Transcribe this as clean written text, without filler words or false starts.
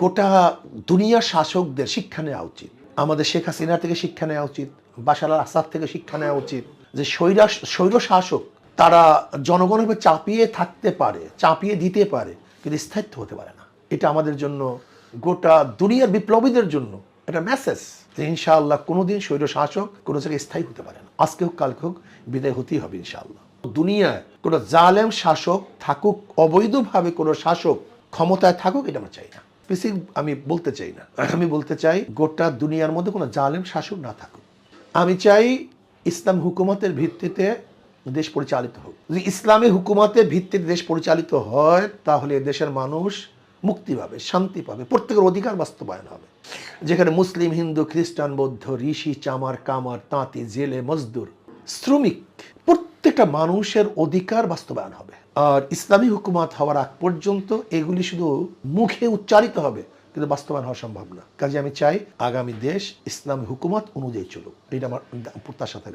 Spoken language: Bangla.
গোটা দুনিয়ার শাসকদের শিক্ষা নেওয়া উচিত। আমাদের শেখ হাসিনা থেকে শিক্ষা নেওয়া উচিত, বাশার আল আসাদ থেকে শিক্ষা নেওয়া উচিত যে স্বৈর শাসক তারা জনগণের উপর চাপিয়ে থাকতে পারে, চাপিয়ে দিতে পারে, কিন্তু স্থায়িত্ব হতে পারে না। এটা আমাদের জন্য, গোটা দুনিয়ার বিপ্লবীদের জন্য একটা মেসেজ যে ইনশাআল্লাহ কোনোদিন স্বৈর শাসক কোনো জায়গায় স্থায়ী হতে পারে না। আজকে হোক কালকে হোক বিদায় হতেই হবে ইনশাআল্লাহ। দুনিয়ায় কোনো জালেম শাসক থাকুক, অবৈধভাবে কোনো শাসক ক্ষমতায় থাকুক, এটা আমরা চাই না। আমি বলতে চাই না, আমি বলতে চাই গোটা দুনিয়ার মধ্যে কোনো জালেম শাসক না থাকুক। আমি চাই ইসলাম হুকুমতের ভিত্তিতে দেশ পরিচালিত হোক। যদি ইসলামী হুকুমতের ভিত্তিতে দেশ পরিচালিত হয় তাহলে দেশের মানুষ মুক্তি পাবে, শান্তি পাবে, প্রত্যেকের অধিকার বাস্তবায়ন হবে। যেখানে মুসলিম, হিন্দু, খ্রিস্টান, বৌদ্ধ, ঋষি, চামার, কামার, তাঁতি, জেলে, মজদুর, শ্রমিক, প্রত্যেকটা মানুষের অধিকার বাস্তবায়ন হবে। আর ইসলামী হুকুমত হওয়ার আগ পর্যন্ত এগুলি শুধু মুখে উচ্চারিত হবে, কিন্তু বাস্তবায়ন হওয়া সম্ভব না। কাজে আমি চাই আগামী দেশ ইসলামী হুকুমত অনুযায়ী চলুক, এটা আমার প্রত্যাশা থাকে।